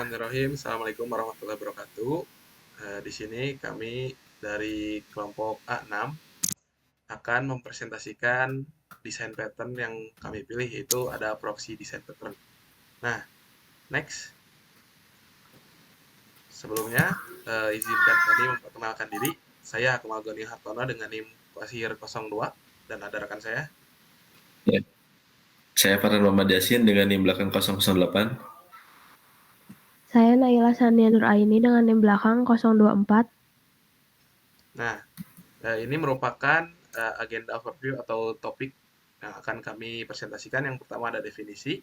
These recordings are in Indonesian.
Bismillahirrahmanirrahim. Assalamualaikum warahmatullahi wabarakatuh. Di sini kami dari kelompok A6 akan mempresentasikan desain pattern yang kami pilih, yaitu ada proxy design pattern. Nah, next. Sebelumnya, izinkan kami memperkenalkan diri. Saya Akmal Goni Hartono dengan NIM Pasir 02 dan ada rekan saya. Ya. Saya Farhan Muhammad Yasin dengan NIM belakang 008. Saya Naila Sania Nur Aini dengan NIM belakang 024. Nah, ini merupakan agenda overview atau topik yang akan kami presentasikan. Yang pertama ada definisi,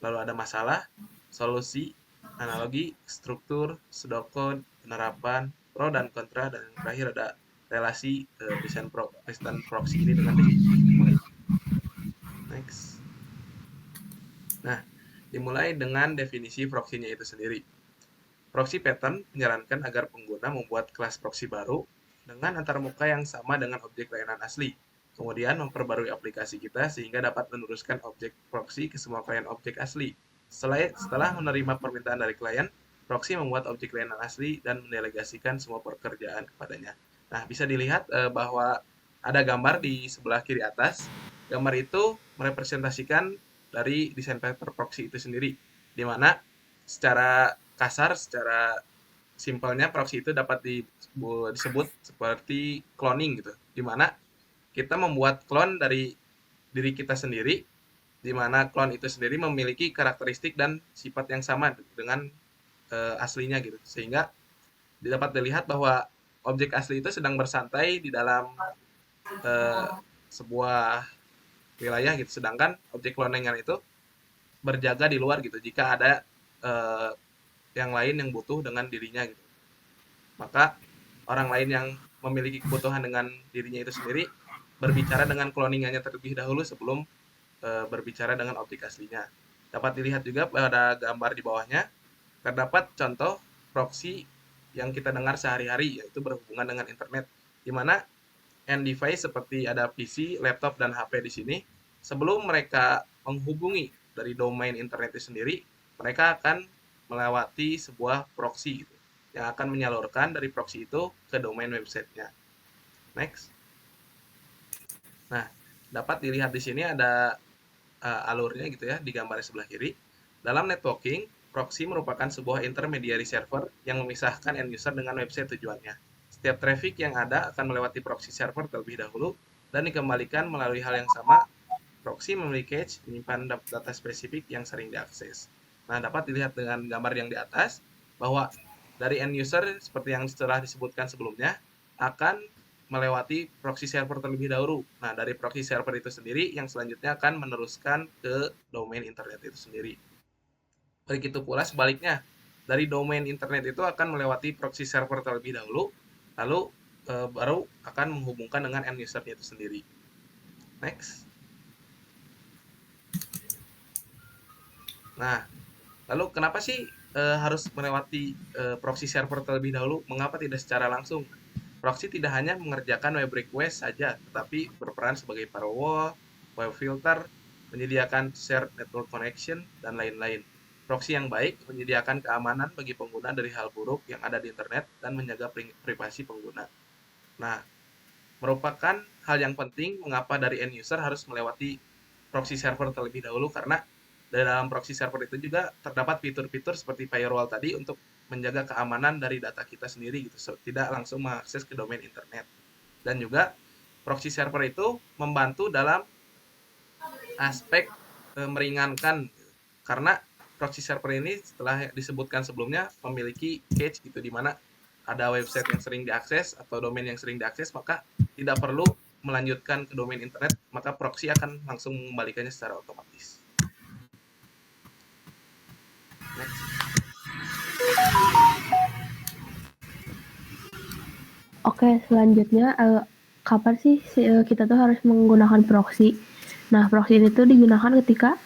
lalu ada masalah, solusi, analogi, struktur, pseudocode, penerapan, pro dan kontra, dan yang terakhir ada relasi desain proxy ini dengan definisi. Next. Nah, dimulai dengan definisi proxy-nya itu sendiri. Proxy pattern menyarankan agar pengguna membuat kelas proxy baru dengan antarmuka yang sama dengan objek layanan asli. Kemudian memperbarui aplikasi kita sehingga dapat meneruskan objek proxy ke semua klien objek asli. Setelah menerima permintaan dari klien, proxy membuat objek layanan asli dan mendelegasikan semua pekerjaan kepadanya. Nah, bisa dilihat bahwa ada gambar di sebelah kiri atas. Gambar itu merepresentasikan dari desain pattern proxy itu sendiri, di mana secara kasar, secara simpelnya proxy itu dapat disebut seperti cloning gitu, di mana kita membuat clone dari diri kita sendiri, di mana clone itu sendiri memiliki karakteristik dan sifat yang sama dengan aslinya gitu, sehingga dapat dilihat bahwa objek asli itu sedang bersantai di dalam sebuah wilayah gitu, sedangkan objek cloningan itu berjaga di luar gitu jika ada yang lain yang butuh dengan dirinya gitu. Maka orang lain yang memiliki kebutuhan dengan dirinya itu sendiri berbicara dengan cloningannya terlebih dahulu sebelum berbicara dengan objek aslinya. Dapat dilihat juga pada gambar di bawahnya, terdapat contoh proxy yang kita dengar sehari-hari, yaitu berhubungan dengan internet, di mana end device seperti ada PC, laptop, dan HP di sini, sebelum mereka menghubungi dari domain internet itu sendiri, mereka akan melewati sebuah proxy gitu, yang akan menyalurkan dari proxy itu ke domain websitenya. Next. Nah, dapat dilihat di sini ada alurnya gitu ya di gambar sebelah kiri. Dalam networking, proxy merupakan sebuah intermediary server yang memisahkan end user dengan website tujuannya. Setiap traffic yang ada akan melewati proxy server terlebih dahulu dan dikembalikan melalui hal yang sama. Proxy memiliki cache menyimpan data spesifik yang sering diakses. Nah, dapat dilihat dengan gambar yang di atas bahwa dari end user seperti yang telah disebutkan sebelumnya akan melewati proxy server terlebih dahulu. Nah, dari proxy server itu sendiri yang selanjutnya akan meneruskan ke domain internet itu sendiri. Begitu pula sebaliknya, dari domain internet itu akan melewati proxy server terlebih dahulu, lalu baru akan menghubungkan dengan end user-nya itu sendiri. Next. Nah, lalu kenapa sih harus melewati proxy server terlebih dahulu? Mengapa tidak secara langsung? Proxy tidak hanya mengerjakan web request saja, tetapi berperan sebagai firewall, web filter, menyediakan shared network connection, dan lain-lain. Proxy yang baik menyediakan keamanan bagi pengguna dari hal buruk yang ada di internet dan menjaga privasi pengguna. Nah, merupakan hal yang penting mengapa dari end user harus melewati proxy server terlebih dahulu, karena dalam proxy server itu juga terdapat fitur-fitur seperti firewall tadi untuk menjaga keamanan dari data kita sendiri gitu, tidak langsung mengakses ke domain internet. Dan juga proxy server itu membantu dalam aspek meringankan, karena proxy server ini setelah disebutkan sebelumnya memiliki cache gitu, di mana ada website yang sering diakses atau domain yang sering diakses, maka tidak perlu melanjutkan ke domain internet, maka proxy akan langsung mengembalikannya secara otomatis. Next. Oke, selanjutnya kapan sih kita tuh harus menggunakan proxy? Nah, proxy ini tuh digunakan ketika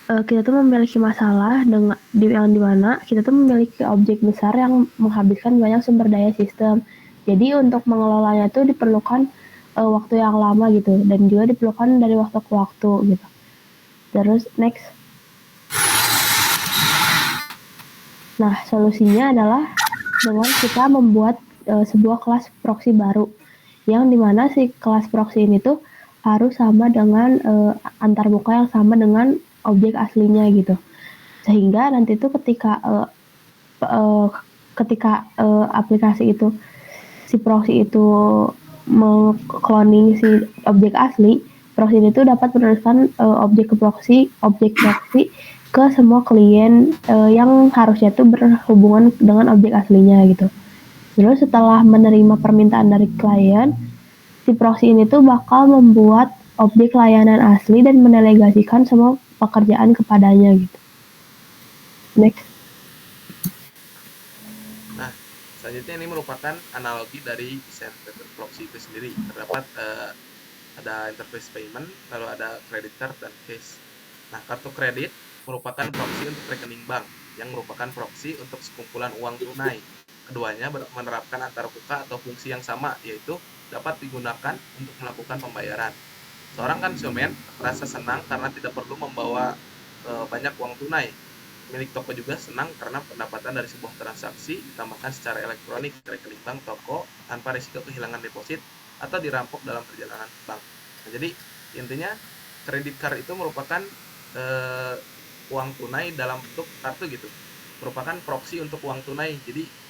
kita tuh memiliki masalah dengan yang dimana kita tuh memiliki objek besar yang menghabiskan banyak sumber daya sistem. Jadi untuk mengelolanya tuh diperlukan waktu yang lama gitu, dan juga diperlukan dari waktu ke waktu gitu. Terus next. Nah, solusinya adalah dengan kita membuat sebuah kelas proxy baru, yang dimana si kelas proxy ini tuh harus sama dengan antarmuka yang sama dengan objek aslinya gitu. Sehingga nanti tuh ketika aplikasi itu si proxy itu mengcloning si objek asli, proxy itu dapat meneruskan objek proxy ke semua klien yang harusnya itu berhubungan dengan objek aslinya gitu. Terus setelah menerima permintaan dari klien, si proxy ini tuh bakal membuat objek layanan asli dan mendelegasikan semua pekerjaan kepadanya gitu. Next. Nah, selanjutnya ini merupakan analogi dari desain proxy itu sendiri. Terdapat ada interface payment, lalu ada credit card dan cash. Nah, kartu kredit merupakan proxy untuk rekening bank, yang merupakan proxy untuk sekumpulan uang tunai. Keduanya menerapkan antarmuka atau fungsi yang sama, yaitu dapat digunakan untuk melakukan pembayaran. Seorang konsumen merasa senang karena tidak perlu membawa banyak uang tunai. Pemilik toko juga senang karena pendapatan dari sebuah transaksi ditambahkan secara elektronik ke rekening bank toko tanpa risiko kehilangan deposit atau dirampok dalam perjalanan bank. Nah, jadi intinya kredit card itu merupakan uang tunai dalam bentuk kartu gitu, merupakan proxy untuk uang tunai. Jadi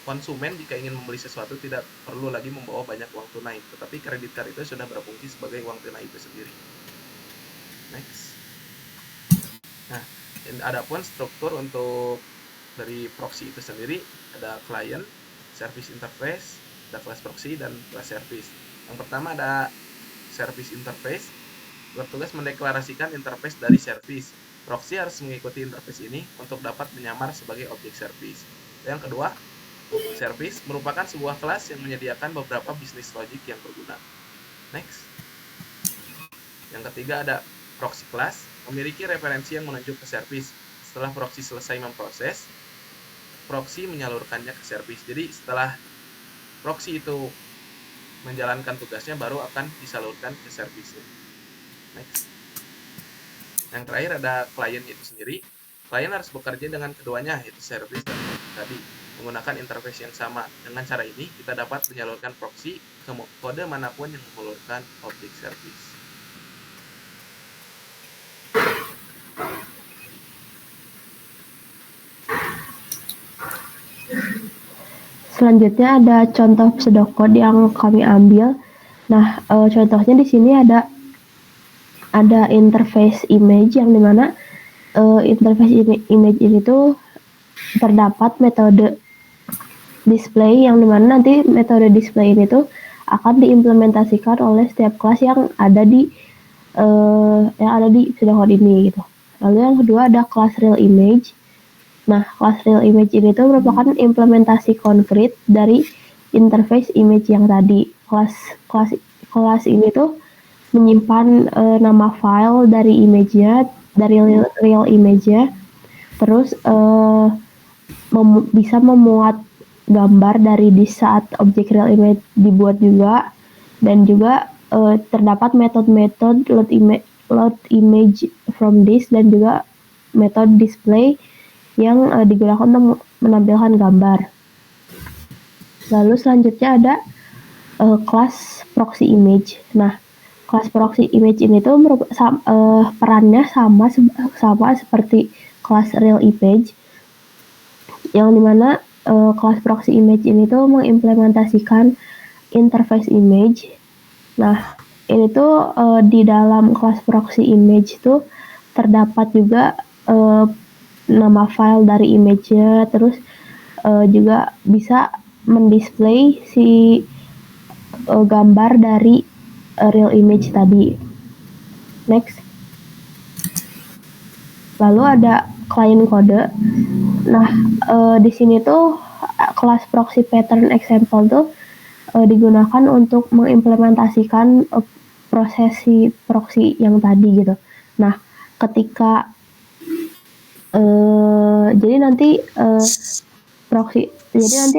konsumen jika ingin membeli sesuatu tidak perlu lagi membawa banyak uang tunai, tetapi kredit card itu sudah berfungsi sebagai uang tunai itu sendiri. Next. Nah, adapun struktur untuk dari proxy itu sendiri, ada client, service interface, ada class proxy, dan class service. Yang pertama ada service interface, bertugas mendeklarasikan interface dari service. Proxy harus mengikuti interface ini untuk dapat menyamar sebagai objek service. Yang kedua, service merupakan sebuah kelas yang menyediakan beberapa bisnis logic yang berguna. Next. Yang ketiga ada proxy class, memiliki referensi yang menunjuk ke service. Setelah proxy selesai memproses, proxy menyalurkannya ke service. Jadi setelah proxy itu menjalankan tugasnya, baru akan disalurkan ke service. Next. Yang terakhir ada client itu sendiri. Klien harus bekerja dengan keduanya, yaitu service dan proxy tadi, menggunakan interface yang sama. Dengan cara ini, kita dapat menyalurkan proxy ke kode manapun yang memerlukan objek service. Selanjutnya ada contoh pseudocode yang kami ambil. Nah, contohnya di sini ada interface image yang dimana interface image ini tuh terdapat metode display yang dimana nanti metode display ini tuh akan diimplementasikan oleh setiap kelas yang ada di pseudocode ini gitu. Lalu yang kedua ada class real image. Nah, class real image ini tuh merupakan implementasi konkret dari interface image yang tadi. Kelas ini tuh menyimpan nama file dari image-nya, dari real image-nya, terus bisa memuat gambar dari disk saat objek real image dibuat juga, dan juga terdapat metode load image from disk dan juga metode display yang digunakan untuk menampilkan gambar. Lalu selanjutnya ada kelas proxy image. Nah, kelas proxy image ini tuh perannya sama seperti kelas real image, yang dimana kelas proxy image ini tuh mengimplementasikan interface image. Nah, ini tuh di dalam kelas proxy image tuh terdapat juga nama file dari image-nya, terus juga bisa mendisplay si gambar dari real image tadi. Next. Lalu ada client code. Nah, di sini tuh kelas proxy pattern example tuh digunakan untuk mengimplementasikan prosesi proxy yang tadi gitu. Nah, ketika jadi nanti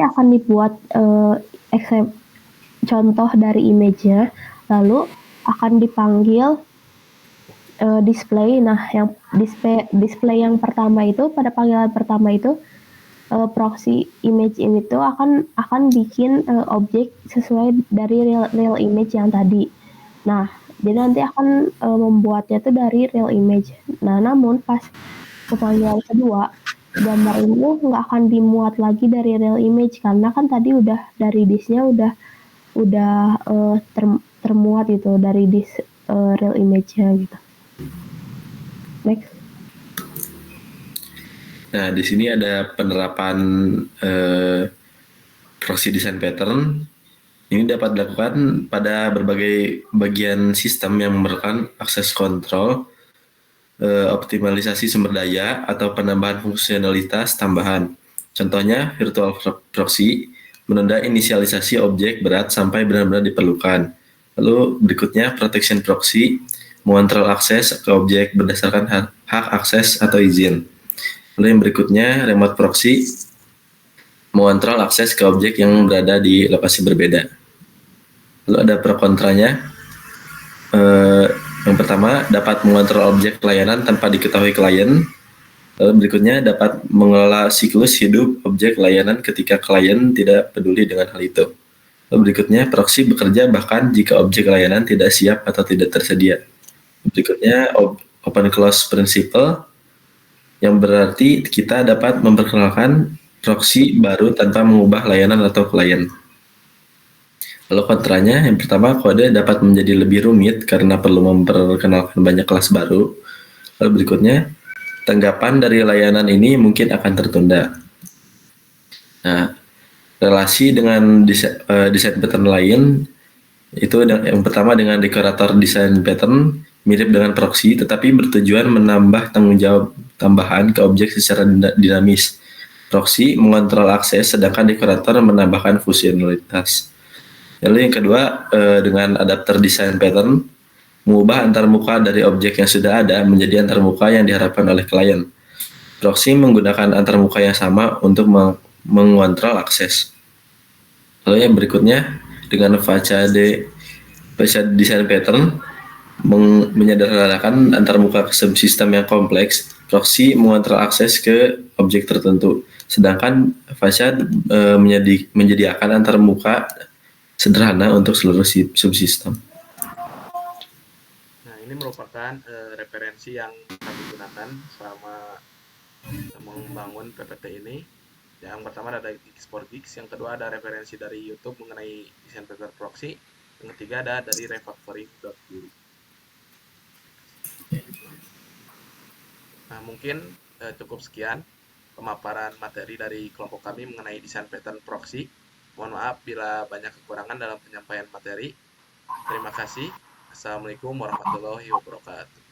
akan dibuat contoh dari image-nya, lalu akan dipanggil display. Nah, yang display yang pertama itu, pada panggilan pertama itu proxy image ini tuh akan bikin objek sesuai dari real image yang tadi. Nah, jadi nanti akan membuatnya tuh dari real image. Nah, namun pas pemanggilan kedua, gambar ini tuh nggak akan dimuat lagi dari real image karena kan tadi udah dari disknya udah termuat gitu dari disk real image-nya gitu. Next. Nah, di sini ada penerapan proxy design pattern. Ini dapat dilakukan pada berbagai bagian sistem yang memerlukan akses kontrol, optimalisasi sumber daya, atau penambahan fungsionalitas tambahan. Contohnya, virtual proxy menunda inisialisasi objek berat sampai benar-benar diperlukan. Lalu berikutnya, protection proxy mengontrol akses ke objek berdasarkan hak akses atau izin. Lalu yang berikutnya, remote proxy mengontrol akses ke objek yang berada di lokasi berbeda. Lalu ada pro kontranya. Yang pertama, dapat mengontrol objek layanan tanpa diketahui klien. Lalu berikutnya, dapat mengelola siklus hidup objek layanan ketika klien tidak peduli dengan hal itu. Lalu berikutnya, proxy bekerja bahkan jika objek layanan tidak siap atau tidak tersedia. Berikutnya, open close principle, yang berarti kita dapat memperkenalkan proxy baru tanpa mengubah layanan atau klien. Lalu kontranya, yang pertama, kode dapat menjadi lebih rumit karena perlu memperkenalkan banyak kelas baru. Lalu berikutnya, tanggapan dari layanan ini mungkin akan tertunda. Nah, relasi dengan desain pattern lain, itu yang pertama dengan dekorator desain pattern, mirip dengan proxy, tetapi bertujuan menambah tanggung jawab tambahan ke objek secara dinamis. Proxy mengontrol akses, sedangkan dekorator menambahkan fungsionalitas. Lalu yang kedua, dengan adapter design pattern, mengubah antarmuka dari objek yang sudah ada menjadi antarmuka yang diharapkan oleh klien. Proxy menggunakan antarmuka yang sama untuk mengontrol akses. Lalu yang berikutnya, dengan facade design pattern, menyederhanakan antarmuka ke subsistem yang kompleks, proxy mengontrol akses ke objek tertentu, sedangkan facade menyediakan antarmuka sederhana untuk seluruh subsistem. Nah, ini merupakan referensi yang kami gunakan selama membangun PPT ini. Yang pertama ada Geeks for Geeks, yang kedua ada referensi dari YouTube mengenai desain pattern proxy, yang ketiga ada dari refactoring.guru. Nah, mungkin cukup sekian pemaparan materi dari kelompok kami mengenai desain pattern proxy. Mohon maaf bila banyak kekurangan dalam penyampaian materi. Terima kasih. Assalamualaikum warahmatullahi wabarakatuh.